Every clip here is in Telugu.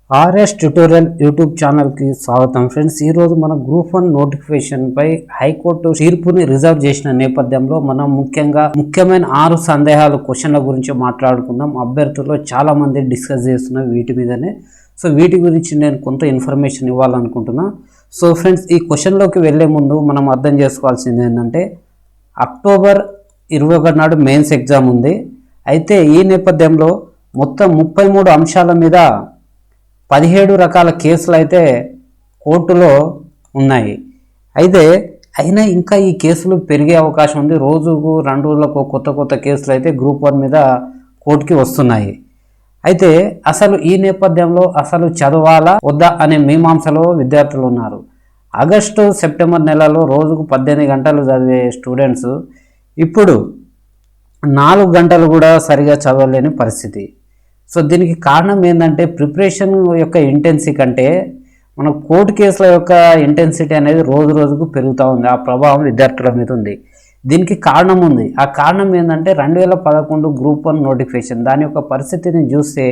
ఆర్ఎస్ ట్యుటోరియల్ యూట్యూబ్ ఛానల్కి స్వాగతం ఫ్రెండ్స్. ఈరోజు మన గ్రూప్ 1 నోటిఫికేషన్పై హైకోర్టు తీర్పుని రిజర్వ్ చేసిన నేపథ్యంలో మనం ముఖ్యమైన 6 సందేహాలు క్వశ్చన్ల గురించి మాట్లాడుకుందాం. అభ్యర్థుల్లో చాలామంది డిస్కస్ చేస్తున్న వీటి మీదనే. సో వీటి గురించి నేను కొంత ఇన్ఫర్మేషన్ ఇవ్వాలనుకుంటున్నా. సో ఫ్రెండ్స్, ఈ క్వశ్చన్లోకి వెళ్ళే ముందు మనం అర్థం చేసుకోవాల్సింది ఏంటంటే అక్టోబర్ 21 నాడు మెయిన్స్ ఎగ్జామ్ ఉంది. అయితే ఈ నేపథ్యంలో మొత్తం 33 అంశాల మీద 17 రకాల కేసులు అయితే కోర్టులో ఉన్నాయి. అయినా ఇంకా ఈ కేసులు పెరిగే అవకాశం ఉంది. రోజుకు 2 రోజులకు కొత్త కేసులు అయితే గ్రూప్ 1 మీద కోర్టుకి వస్తున్నాయి. అయితే అసలు ఈ నేపథ్యంలో అసలు చదవాలా వద్దా అనే మీమాంసలో విద్యార్థులు ఉన్నారు. ఆగస్టు సెప్టెంబర్ నెలలో రోజుకు 18 గంటలు చదివే స్టూడెంట్స్ ఇప్పుడు 4 గంటలు కూడా సరిగా చదవలేని పరిస్థితి. సో దీనికి కారణం ఏంటంటే ప్రిపరేషన్ యొక్క ఇంటెన్సిటీ కంటే మన కోర్టు కేసుల యొక్క ఇంటెన్సిటీ అనేది రోజు రోజుకు పెరుగుతూ ఉంది. ఆ ప్రభావం విద్యార్థుల మీద ఉంది. దీనికి కారణం ఉంది. ఆ కారణం ఏంటంటే 2011 గ్రూప్ 1 నోటిఫికేషన్. దాని యొక్క పరిస్థితిని చూస్తే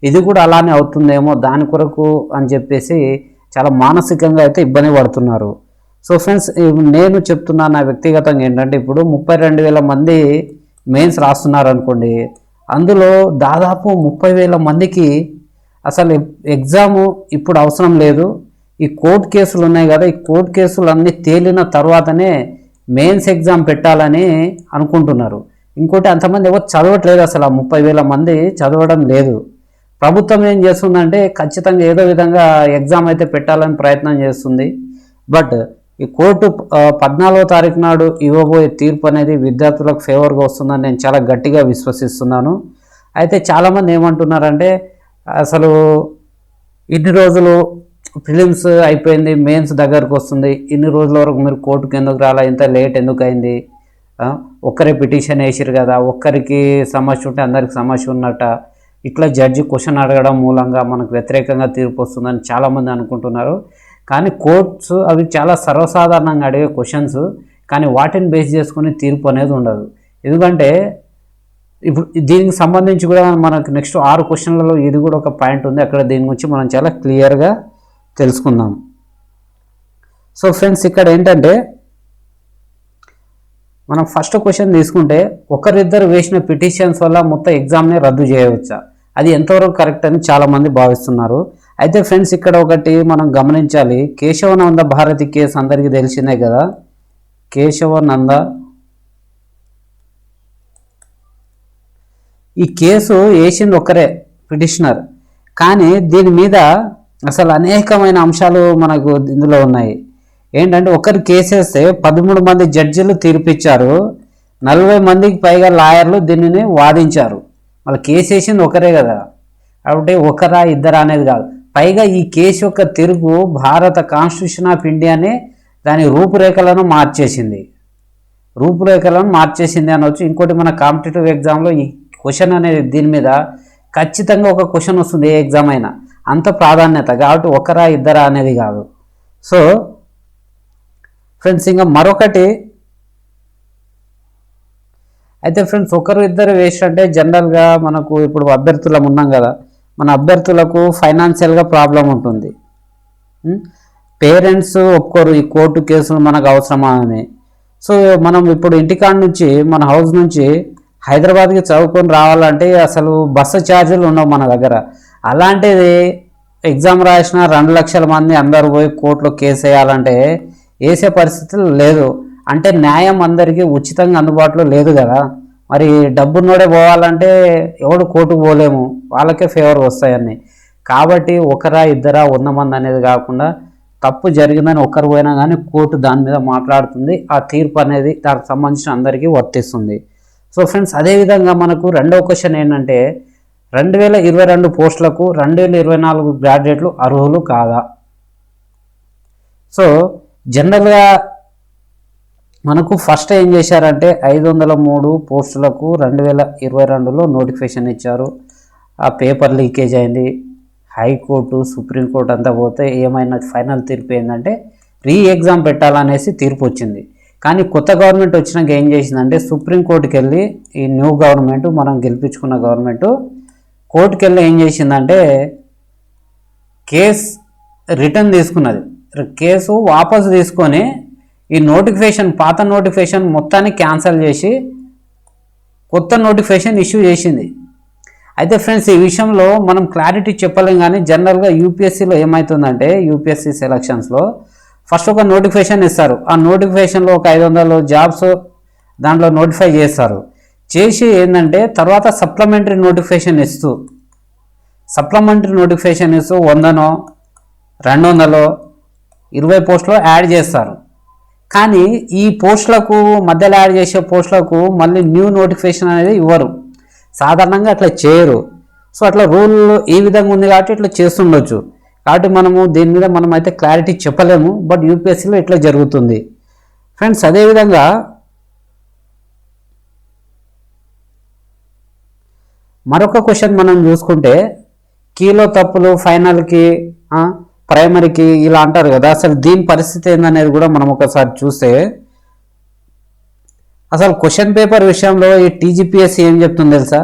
ఇది కూడా అలానే అవుతుందేమో దాని కొరకు అని చెప్పేసి చాలా మానసికంగా అయితే ఇబ్బంది పడుతున్నారు. సో ఫ్రెండ్స్, నేను చెప్తున్నా నా వ్యక్తిగతంగా ఏంటంటే ఇప్పుడు 32,000 మంది మెయిన్స్ రాస్తున్నారు అనుకోండి. అందులో దాదాపు 30,000 మందికి అసలు ఎగ్జాము ఇప్పుడు అవసరం లేదు. ఈ కోర్టు కేసులు ఉన్నాయి కదా, ఈ కోర్టు కేసులు అన్నీ తేలిన తర్వాతనే మెయిన్స్ ఎగ్జామ్ పెట్టాలని అనుకుంటున్నారు. ఇంకోటి అంతమంది ఎవరు చదవట్లేదు. అసలు ఆ 30,000 మంది చదవడం లేదు. ప్రభుత్వం ఏం చేస్తుందంటే ఖచ్చితంగా ఏదో విధంగా ఎగ్జామ్ అయితే పెట్టాలని ప్రయత్నం చేస్తుంది. బట్ ఈ కోర్టు 14వ తారీఖు నాడు ఇవ్వబోయే తీర్పు అనేది విద్యార్థులకు ఫేవర్గా వస్తుందని నేను చాలా గట్టిగా విశ్వసిస్తున్నాను. అయితే చాలామంది ఏమంటున్నారంటే అసలు ఇన్ని రోజులు ప్రిలిమ్స్ అయిపోయింది, మెయిన్స్ దగ్గరకు వస్తుంది, ఇన్ని రోజుల వరకు మీరు కోర్టుకు ఎందుకు రాలా, ఇంత లేట్ ఎందుకు అయింది, ఒక్కరే పిటిషన్ వేసిరు కదా, ఒక్కరికి సమస్య ఉంటే అందరికి సమస్య ఉన్నట్ట, ఇట్లా జడ్జి క్వశ్చన్ అడగడం మూలంగా మనకు వ్యతిరేకంగా తీర్పు వస్తుందని చాలామంది అనుకుంటున్నారు. కానీ కోర్ట్స్ అవి చాలా సర్వసాధారణంగా అడిగే క్వశ్చన్స్, కానీ వాటిని బేస్ చేసుకుని తీర్పు అనేది ఉండదు. ఎందుకంటే ఇప్పుడు దీనికి సంబంధించి కూడా మనకు నెక్స్ట్ 6 క్వశ్చన్లలో ఇది కూడా ఒక పాయింట్ ఉంది. అక్కడ దీని గురించి మనం చాలా క్లియర్గా తెలుసుకుందాం. సో ఫ్రెండ్స్, ఇక్కడ ఏంటంటే మనం ఫస్ట్ క్వశ్చన్ తీసుకుంటే ఒకరిద్దరు వేసిన పిటిషన్స్ వల్ల మొత్తం ఎగ్జామ్ని రద్దు చేయవచ్చా, అది ఎంతవరకు కరెక్ట్ అని చాలామంది భావిస్తున్నారు. అయితే ఫ్రెండ్స్, ఇక్కడ ఒకటి మనం గమనించాలి. కేశవనంద భారతి కేసు అందరికీ తెలిసిందే కదా. కేశవనంద ఈ కేసు వేసింది ఒకరే పిటిషనర్, కానీ దీని మీద అసలు అనేకమైన అంశాలు మనకు ఇందులో ఉన్నాయి. ఏంటంటే ఒకరు కేసు వేస్తే 13 మంది జడ్జిలు తీర్పిచ్చారు, 40 మందికి పైగా లాయర్లు దీనిని వాదించారు. మళ్ళీ కేసు వేసింది ఒకరే కదా, కాబట్టి ఒకరా ఇద్దరా అనేది కాదు. పైగా ఈ కేసు యొక్క తిరుగు భారత కాన్స్టిట్యూషన్ ఆఫ్ ఇండియానే దాని రూపురేఖలను మార్చేసింది అనవచ్చు. ఇంకోటి మన కాంపిటేటివ్ ఎగ్జామ్లో ఈ క్వశ్చన్ అనేది దీని మీద ఖచ్చితంగా ఒక క్వశ్చన్ వస్తుంది, ఏ ఎగ్జామ్ అయినా, అంత ప్రాధాన్యత. కాబట్టి ఒకరా ఇద్దరా అనేది కాదు. సో ఫ్రెండ్స్, ఇంకా మరొకటి అయితే ఫ్రెండ్స్, ఒకరు ఇద్దరు వేస్ట్ అంటే జనరల్గా మనకు ఇప్పుడు అభ్యర్థులం ఉన్నాం కదా, మన అభ్యర్థులకు ఫైనాన్షియల్గా ప్రాబ్లం ఉంటుంది. పేరెంట్స్ ఒప్పుకోరు ఈ కోర్టు కేసులు మనకు అవసరమా అని. సో మనం ఇప్పుడు ఇంటికాడ నుంచి మన హౌస్ నుంచి హైదరాబాద్కి చదువుకొని రావాలంటే అసలు బస్సు ఛార్జీలు ఉండవు మన దగ్గర. అలాంటిది ఎగ్జామ్ రాసిన 2 లక్షల మంది అందరూ పోయి కోర్టులో కేసు వేయాలంటే వేసే పరిస్థితులు లేదు. అంటే న్యాయం అందరికీ ఉచితంగా అందుబాటులో లేదు కదా. మరి డబ్బున్నోడే పోవాలంటే ఎవడు కోర్టుకు పోలేము, వాళ్ళకే ఫేవర్ వస్తాయని. కాబట్టి ఒకరా ఇద్దరా 100 మంది అనేది కాకుండా తప్పు జరిగిందని ఒకరు పోయినా కానీ కోర్టు దాని మీద మాట్లాడుతుంది. ఆ తీర్పు అనేది దానికి సంబంధించిన అందరికీ వర్తిస్తుంది. సో ఫ్రెండ్స్, అదేవిధంగా మనకు రెండవ క్వశ్చన్ ఏంటంటే 2022 పోస్టులకు 2024 గ్రాడ్యుయేట్లు అర్హులు కాదా. సో జనరల్గా మనకు ఫస్ట్ ఏం చేశారంటే 503 పోస్టులకు 2022లో నోటిఫికేషన్ ఇచ్చారు. ఆ పేపర్ లీకేజ్ అయింది. హైకోర్టు, సుప్రీంకోర్టు అంతా పోతే ఏమైనా ఫైనల్ తీర్పు ఏంటంటే రీ ఎగ్జామ్ పెట్టాలనేసి తీర్పు వచ్చింది. కానీ కొత్త గవర్నమెంట్ వచ్చినాక ఏం చేసిందంటే సుప్రీంకోర్టుకి వెళ్ళి, ఈ న్యూ గవర్నమెంట్ మనం గెలిపించుకున్న గవర్నమెంట్ కోర్టుకి వెళ్ళి ఏం చేసిందంటే కేస్ రిటర్న్ తీసుకున్నది, కేసు వాపసు తీసుకొని ఈ నోటిఫికేషన్ పాత నోటిఫికేషన్ మొత్తాన్ని క్యాన్సిల్ చేసి కొత్త నోటిఫికేషన్ ఇష్యూ చేసింది. అయితే ఫ్రెండ్స్ ఈ విషయంలో మనం క్లారిటీ చెప్పలేం, కానీ జనరల్గా యూపీఎస్సీలో ఏమవుతుందంటే యూపీఎస్సీ సెలక్షన్స్లో ఫస్ట్ ఒక నోటిఫికేషన్ ఇస్తారు. ఆ నోటిఫికేషన్లో ఒక 500 జాబ్స్ దాంట్లో నోటిఫై చేస్తారు. చేసి ఏంటంటే తర్వాత సప్లిమెంటరీ నోటిఫికేషన్ ఇస్తూ 100నో 200 20 పోస్టులు యాడ్ చేస్తారు. కానీ ఈ పోస్టులకు మధ్యలో యాడ్ చేసే పోస్టులకు మళ్ళీ న్యూ నోటిఫికేషన్ అనేది ఇవ్వరు, సాధారణంగా అట్లా చేయరు. సో అట్లా రూల్ ఈ విధంగా ఉంది కాబట్టి ఇట్లా చేస్తుండొచ్చు. కాబట్టి దీని మీద మనం అయితే క్లారిటీ చెప్పలేము, బట్ యూపీఎస్సీలో ఇట్లా జరుగుతుంది ఫ్రెండ్స్. అదేవిధంగా మరొక క్వశ్చన్ మనం చూసుకుంటే కీలో తప్పులు ఫైనల్కి ప్రైమరీకి ఇలా అంటారు కదా, అసలు దీని పరిస్థితి ఏందనేది కూడా మనం ఒకసారి చూస్తే అసలు క్వశ్చన్ పేపర్ విషయంలో ఈ టీజీపీఎస్సీ ఏం చెప్తుంది తెలుసా?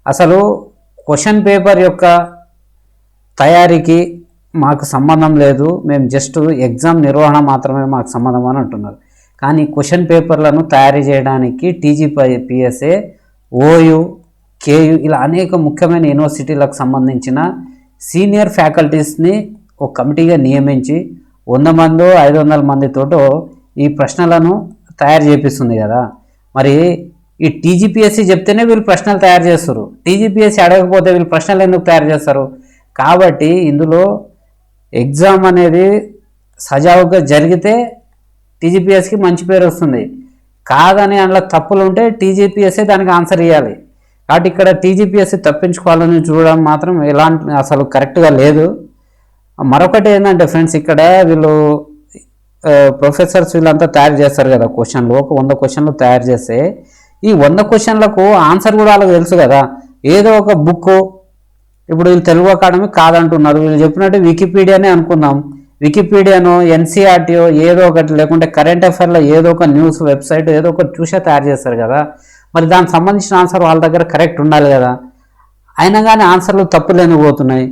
అసలు క్వశ్చన్ పేపర్ యొక్క తయారీకి మాకు సంబంధం లేదు, మేము జస్ట్ ఎగ్జామ్ నిర్వహణ మాత్రమే మాకు సంబంధం అని అంటున్నారు. కానీ క్వశ్చన్ పేపర్లను తయారీ చేయడానికి టీజీపీఎస్సీ, ఓయూ, కేయూ ఇలా అనేక ముఖ్యమైన యూనివర్సిటీలకు సంబంధించిన సీనియర్ ఫ్యాకల్టీస్ని ఒక కమిటీగా నియమించి 100 మందో 500 మందితోటో ఈ ప్రశ్నలను తయారు చేపిస్తుంది కదా. మరి ఈ టీజీపీఎస్సీ చెప్తేనే వీళ్ళు ప్రశ్నలు తయారు చేస్తారు, టీజీపీఎస్సీ అడగకపోతే వీళ్ళు ప్రశ్నలు ఎందుకు తయారు చేస్తారు? కాబట్టి ఇందులో ఎగ్జామ్ అనేది సజావుగా జరిగితే టీజీపీఎస్సీకి మంచి పేరు వస్తుంది, కాదని అందులో తప్పులు ఉంటే టీజీపీఎస్సీ దానికి ఆన్సర్ ఇవ్వాలి. కాబట్టి ఇక్కడ టీజీపీఎస్సీ తప్పించుకోవాలని చూడడం మాత్రం ఎలాంటి అసలు కరెక్ట్గా లేదు. మరొకటి ఏంటంటే ఫ్రెండ్స్, ఇక్కడ వీళ్ళు ప్రొఫెసర్స్ వీళ్ళంతా తయారు చేస్తారు కదా క్వశ్చన్లు, ఒక 100 క్వశ్చన్లు తయారు చేస్తే ఈ 100 క్వశ్చన్లకు ఆన్సర్ కూడా వాళ్ళకి తెలుసు కదా. ఏదో ఒక బుక్, ఇప్పుడు వీళ్ళు తెలుగు అకాడమీ కాదంటున్నారు, వీళ్ళు చెప్పినట్టు వికీపీడియానే అనుకుందాం, వికీపీడియానో ఎన్సీఆర్టీయో ఏదో ఒకటి, లేకుంటే కరెంట్ అఫైర్లో ఏదో ఒక న్యూస్ వెబ్సైట్ ఏదో ఒకటి చూసే తయారు చేస్తారు కదా. మరి దానికి సంబంధించిన ఆన్సర్ వాళ్ళ దగ్గర కరెక్ట్ ఉండాలి కదా, అయినా కానీ ఆన్సర్లు తప్పులేని పోతున్నాయి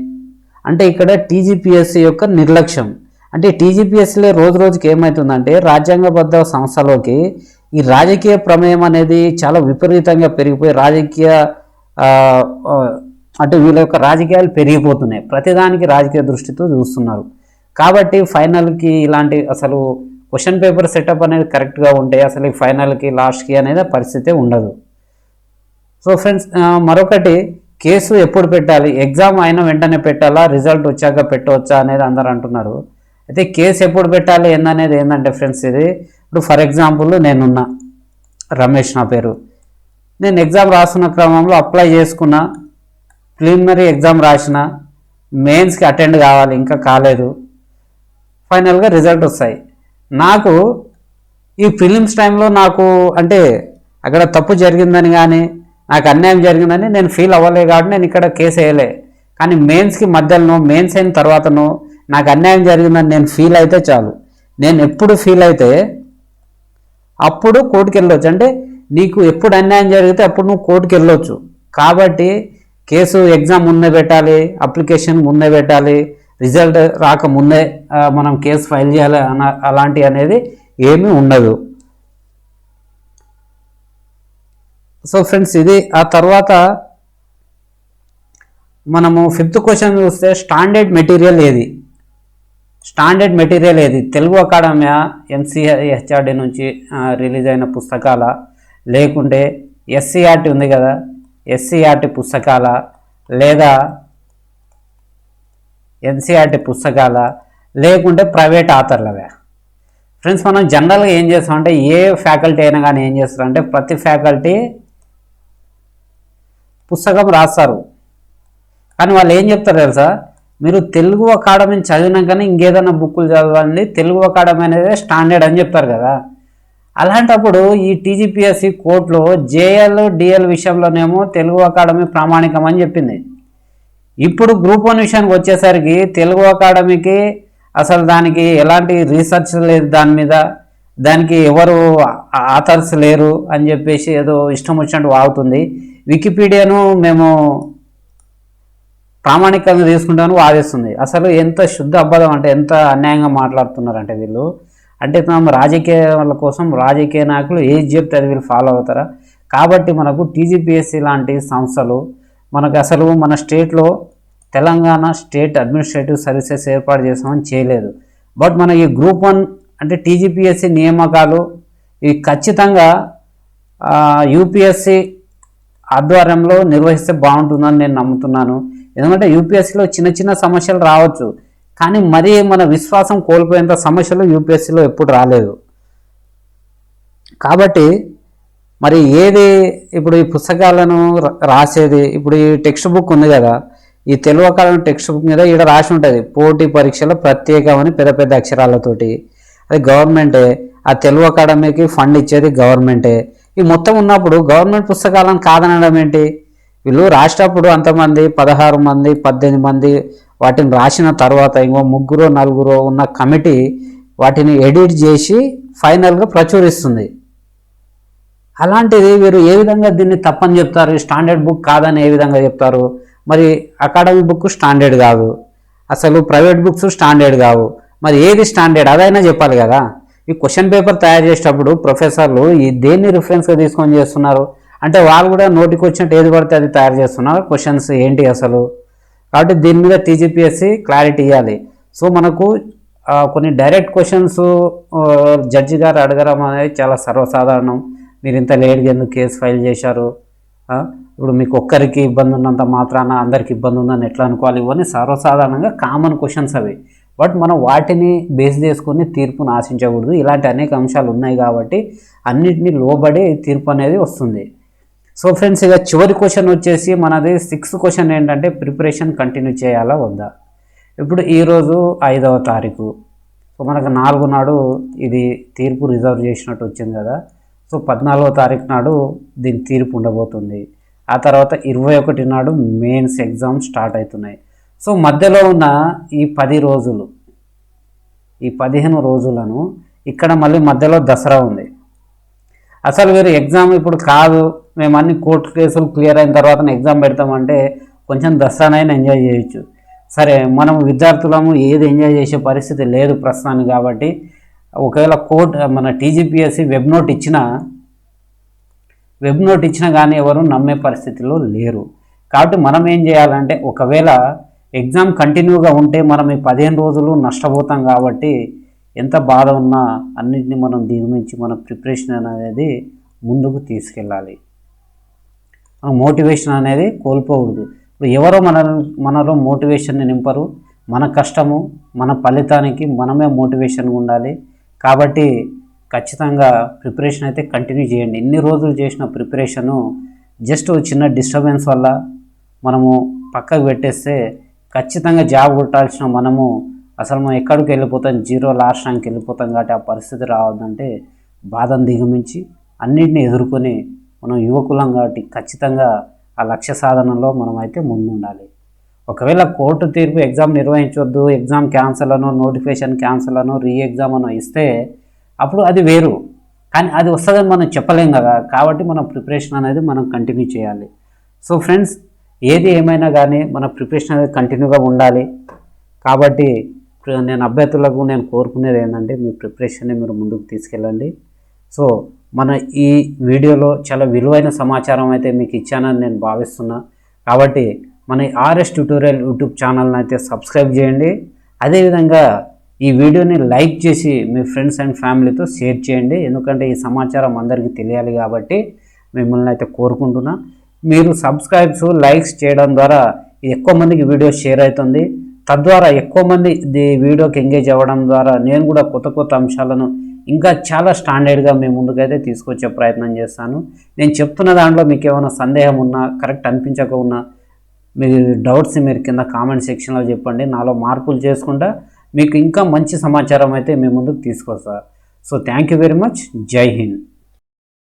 అంటే ఇక్కడ టీజీపీఎస్సీ యొక్క నిర్లక్ష్యం. అంటే టీజీపీఎస్సీలో రోజు రోజుకి ఏమవుతుందంటే రాజ్యాంగబద్ధ సంస్థలోకి ఈ రాజకీయ ప్రమేయం అనేది చాలా విపరీతంగా పెరిగిపోయి అంటే వీళ్ళ యొక్క రాజకీయాలు పెరిగిపోతున్నాయి, ప్రతిదానికి రాజకీయ దృష్టితో చూస్తున్నారు. కాబట్టి ఫైనల్కి ఇలాంటి అసలు క్వశ్చన్ పేపర్ సెటప్ అనేది కరెక్ట్గా ఉంటే అసలు ఈ ఫైనల్కి లాస్ట్కి అనేది పరిస్థితే ఉండదు. సో ఫ్రెండ్స్, మరొకటి కేసు ఎప్పుడు పెట్టాలి, ఎగ్జామ్ అయిన వెంటనే పెట్టాలా, రిజల్ట్ వచ్చాక పెట్టవచ్చా అనేది అందరు అంటున్నారు. అయితే కేసు ఎప్పుడు పెట్టాలి ఏందనేది ఏంటంటే ఫ్రెండ్స్, ఇది ఇప్పుడు ఫర్ ఎగ్జాంపుల్ నేనున్నా, రమేష్ నా పేరు, నేను ఎగ్జామ్ రాస్తున్న క్రమంలో అప్లై చేసుకున్నా, ప్రిలిమినరీ ఎగ్జామ్ రాసిన, మెయిన్స్కి అటెండ్ కావాలి, ఇంకా కాలేదు, ఫైనల్గా రిజల్ట్ వస్తాయి. నాకు ఈ ప్రిలిమ్స్ టైంలో నాకు అంటే అక్కడ తప్పు జరిగిందని కానీ నాకు అన్యాయం జరిగిందని నేను ఫీల్ అవ్వలే కాబట్టి నేను ఇక్కడ కేసు వేయలే. కానీ మెయిన్స్కి మధ్యలో, మెయిన్స్ అయిన తర్వాతను నాకు అన్యాయం జరిగిందని నేను ఫీల్ అయితే చాలు, నేను ఎప్పుడు ఫీల్ అయితే అప్పుడు కోర్టుకు వెళ్ళొచ్చు. అంటే నీకు ఎప్పుడు అన్యాయం జరిగితే అప్పుడు నువ్వు కోర్టుకు వెళ్ళొచ్చు. కాబట్టి కేసు ఎగ్జామ్ ముందే పెట్టాలి, అప్లికేషన్ ముందే పెట్టాలి, రిజల్ట్ రాకముందే మనం కేసు ఫైల్ చేయాలి అలాంటి అనేది ఏమీ ఉండదు. సో ఫ్రెండ్స్, ఇది ఆ తర్వాత మనము 5th క్వశ్చన్ చూస్తే స్టాండర్డ్ మెటీరియల్ ఏది, తెలుగు అకాడమీ ఎన్సీహెచ్ఆర్డి నుంచి రిలీజ్ అయిన పుస్తకాల, లేకుంటే ఎస్సీఆర్టీ ఉంది కదా ఎస్సీఆర్టీ పుస్తకాల, లేదా ఎన్సీఆర్టీ పుస్తకాల, లేకుంటే ప్రైవేట్ ఆథర్లవే. ఫ్రెండ్స్, మనం జనరల్గా ఏం చేస్తామంటే ఏ ఫ్యాకల్టీ అయినా కానీ ఏం చేస్తారంటే ప్రతి ఫ్యాకల్టీ పుస్తకం రాస్తారు, కానీ వాళ్ళు ఏం చెప్తారు తెలుసా, మీరు తెలుగు అకాడమీని చదివినాకనే ఇంకేదైనా బుక్కులు చదవండి, తెలుగు అకాడమీ అనేది స్టాండర్డ్ అని చెప్తారు కదా. అలాంటప్పుడు ఈ టీజీపీఎస్సీ కోర్టులో జేఎల్ డిఎల్ విషయంలోనేమో తెలుగు అకాడమీ ప్రామాణికం అని చెప్పింది. ఇప్పుడు గ్రూప్ 1 విషయానికి వచ్చేసరికి తెలుగు అకాడమీకి అసలు దానికి ఎలాంటి రీసెర్చ్ లేదు, దాని మీద దానికి ఎవరు ఆథర్స్ లేరు అని చెప్పేసి ఏదో ఇష్టం వచ్చినట్టు వాగుతుంది. వికీపీడియాను మేము ప్రామాణికంగా తీసుకుంటాను వాదిస్తుంది. అసలు ఎంత శుద్ధ అబద్ధం అంటే ఎంత అన్యాయంగా మాట్లాడుతున్నారంటే వీళ్ళు. అంటే తమ రాజకీయాల కోసం రాజకీయ నాయకులు ఏది చెప్తే అది వీళ్ళు ఫాలో అవుతారా? కాబట్టి మనకు టీజీపీఎస్సీ లాంటి సంస్థలు మనకు అసలు మన స్టేట్లో తెలంగాణ స్టేట్ అడ్మినిస్ట్రేటివ్ సర్వీసెస్ ఏర్పాటు చేస్తామని చేయలేదు. బట్ మన ఈ గ్రూప్ 1 అంటే టీజీపీఎస్సీ నియామకాలు ఇవి ఖచ్చితంగా యూపీఎస్సీ ఆధ్వర్యంలో నిర్వహిస్తే బాగుంటుందని నేను నమ్ముతున్నాను. ఎందుకంటే యూపీఎస్సీలో చిన్న చిన్న సమస్యలు రావచ్చు, కానీ మరీ మన విశ్వాసం కోల్పోయేంత సమస్యలు యూపీఎస్సీలో ఎప్పుడు రాలేదు. కాబట్టి మరి ఏది ఇప్పుడు ఈ పుస్తకాలను రాసేది, ఇప్పుడు ఈ టెక్స్ట్ బుక్ ఉంది కదా, ఈ తెలుగు అకాడమీ టెక్స్ట్ బుక్ మీద ఇక్కడ రాసి ఉంటుంది పోటీ పరీక్షలు ప్రత్యేకమని పెద్ద పెద్ద అక్షరాలతోటి. అది గవర్నమెంటే, ఆ తెలుగు అకాడమీకి ఫండ్ ఇచ్చేది గవర్నమెంటే. ఈ మొత్తం ఉన్నప్పుడు గవర్నమెంట్ పుస్తకాలను కాదనడం ఏంటి? వీళ్ళు రాసేటప్పుడు అంతమంది 16 మంది 18 మంది వాటిని రాసిన తర్వాత ఇంకో 3 4 ఉన్న కమిటీ వాటిని ఎడిట్ చేసి ఫైనల్గా ప్రచురిస్తుంది. అలాంటిది వీరు ఏ విధంగా దీన్ని తప్పని చెప్తారు? స్టాండర్డ్ బుక్ కాదని ఏ విధంగా చెప్తారు? మరి అకాడమిక్ బుక్ స్టాండర్డ్ కాదు, అసలు ప్రైవేట్ బుక్స్ స్టాండర్డ్ కావు, మరి ఏది స్టాండర్డ్ అదైనా చెప్పాలి కదా. ఈ క్వశ్చన్ పేపర్ తయారు చేసేటప్పుడు ప్రొఫెసర్లు ఈ దేన్ని రిఫరెన్స్గా తీసుకొని చేస్తున్నారు అంటే వాళ్ళు కూడా నోటికి వచ్చినట్టు ఏది పడితే అది తయారు చేస్తున్నారు. క్వశ్చన్స్ ఏంటి అసలు? కాబట్టి దీని మీద టీజీపీఎస్సీ క్లారిటీ ఇవ్వాలి. సో మనకు కొన్ని డైరెక్ట్ క్వశ్చన్స్ జడ్జి గారు అడగడం అనేది చాలా సర్వసాధారణం. మీరు ఇంత లేట్గా ఎందుకు కేసు ఫైల్ చేశారు, ఇప్పుడు మీకు ఒక్కరికి ఇబ్బంది ఉన్నంత మాత్రాన అందరికి ఇబ్బంది ఉందని ఎట్లా అనుకోవాలి? ఇవన్నీ సర్వసాధారణంగా కామన్ క్వశ్చన్స్ అవి. బట్ మనం వాటిని బేస్ చేసుకొని తీర్పును ఆశించకూడదు. ఇలాంటి అనేక అంశాలు ఉన్నాయి కాబట్టి అన్నిటినీ లోబడి తీర్పు అనేది వస్తుంది. సో ఫ్రెండ్స్, ఇక చివరి క్వశ్చన్ వచ్చేసి మనది 6th క్వశ్చన్ ఏంటంటే ప్రిపరేషన్ కంటిన్యూ చేయాలా వద్దా. ఇప్పుడు ఈరోజు 5వ తారీఖు, సో మనకు 4 నాడు ఇది తీర్పు రిజర్వ్ చేసినట్టు వచ్చింది కదా. సో 14వ తారీఖు నాడు దీని తీర్పు ఉండబోతుంది. ఆ తర్వాత 21 నాడు మెయిన్స్ ఎగ్జామ్ స్టార్ట్ అవుతున్నాయి. సో మధ్యలో ఉన్న ఈ 10 రోజులు, ఈ 15 రోజులను ఇక్కడ మళ్ళీ మధ్యలో దసరా ఉంది. అసలు వీరు ఎగ్జామ్ ఇప్పుడు కాదు, మేము అన్ని కోర్టు కేసులు క్లియర్ అయిన తర్వాత ఎగ్జామ్ పెడతామంటే కొంచెం దసరానైనా ఎంజాయ్ చేయొచ్చు. సరే, మనం విద్యార్థులము ఏది ఎంజాయ్ చేసే పరిస్థితి లేదు ప్రస్తుతానికి. కాబట్టి ఒకవేళ మన టీజీపీఎస్సీ వెబ్ నోట్ ఇచ్చినా కానీ ఎవరు నమ్మే పరిస్థితిలో లేరు. కాబట్టి మనం ఏం చేయాలంటే, ఒకవేళ ఎగ్జామ్ కంటిన్యూగా ఉంటే మనం ఈ 15 రోజులు నష్టపోతాం. కాబట్టి ఎంత బాధ ఉన్నా అన్నింటినీ మనం దిగుమించి మన ప్రిపరేషన్ అనేది ముందుకు తీసుకెళ్ళాలి. మనం మోటివేషన్ అనేది కోల్పోకూడదు. ఇప్పుడు ఎవరో మనలో మోటివేషన్ని నింపరు. మన కష్టము మన ఫలితానికి మనమే మోటివేషన్గా ఉండాలి. కాబట్టి ఖచ్చితంగా ప్రిపరేషన్ అయితే కంటిన్యూ చేయండి. ఇన్ని రోజులు చేసిన ప్రిపరేషను జస్ట్ చిన్న డిస్టర్బెన్స్ వల్ల మనము పక్కకు పెట్టేస్తే ఖచ్చితంగా జాబ్ కొట్టాల్సిన మనము అసలు మనం ఎక్కడికి వెళ్ళిపోతాం, 0 లాస్ట్ ర్యాంక్కి వెళ్ళిపోతాం. కాబట్టి ఆ పరిస్థితి రావద్దంటే బాధను దిగమించి అన్నింటినీ ఎదుర్కొని మనం యువకులం కాబట్టి ఖచ్చితంగా ఆ లక్ష్య సాధనలో మనం అయితే ముందుండాలి. ఒకవేళ కోర్టు తీర్పు ఎగ్జామ్ నిర్వహించవద్దు, ఎగ్జామ్ క్యాన్సల్ అనో, నోటిఫికేషన్ క్యాన్సల్ అనో, ఎగ్జామ్ అనో ఇస్తే అప్పుడు అది వేరు. కానీ అది వస్తుందని మనం చెప్పలేం కదా. కాబట్టి మన ప్రిపరేషన్ అనేది మనం కంటిన్యూ చేయాలి. సో ఫ్రెండ్స్, ఏది ఏమైనా కానీ మన ప్రిపరేషన్ అనేది కంటిన్యూగా ఉండాలి. కాబట్టి నేను అభ్యర్థులకు నేను కోరుకునేది ఏంటంటే, మీ ప్రిపరేషన్ని మీరు ముందుకు తీసుకెళ్ళండి. సో మన ఈ వీడియోలో చాలా విలువైన సమాచారం అయితే మీకు ఇచ్చానని నేను భావిస్తున్నా. కాబట్టి మన ఆర్ఎస్ ట్యూటోరియల్ యూట్యూబ్ ఛానల్ని అయితే సబ్స్క్రైబ్ చేయండి. అదేవిధంగా ఈ వీడియోని లైక్ చేసి మీ ఫ్రెండ్స్ అండ్ ఫ్యామిలీతో షేర్ చేయండి. ఎందుకంటే ఈ సమాచారం అందరికీ తెలియాలి కాబట్టి మిమ్మల్ని అయితే కోరుకుంటున్నా. మీరు సబ్స్క్రైబ్స్ లైక్స్ చేయడం ద్వారా ఎక్కువ మందికి వీడియో షేర్ అవుతుంది. తద్వారా ఎక్కువ మంది ఈ వీడియోకి ఎంగేజ్ అవ్వడం ద్వారా నేను కూడా కొత్త కొత్త అంశాలను ఇంకా చాలా స్టాండర్డ్గా మీ ముందుకైతే తీసుకొచ్చే ప్రయత్నం చేస్తాను. నేను చెప్తున్న దాంట్లో మీకు ఏమైనా సందేహం ఉన్నా, కరెక్ట్ అనిపించక ఉన్నా, మీ డౌట్స్ని మీరు కింద కామెంట్ సెక్షన్లో చెప్పండి. నాలో మార్పులు చేసుకుంటా మీకు ఇంకా మంచి సమాచారం అయితే మీ ముందుకు తీసుకొస్తా. So thank you very much. జై హింద్.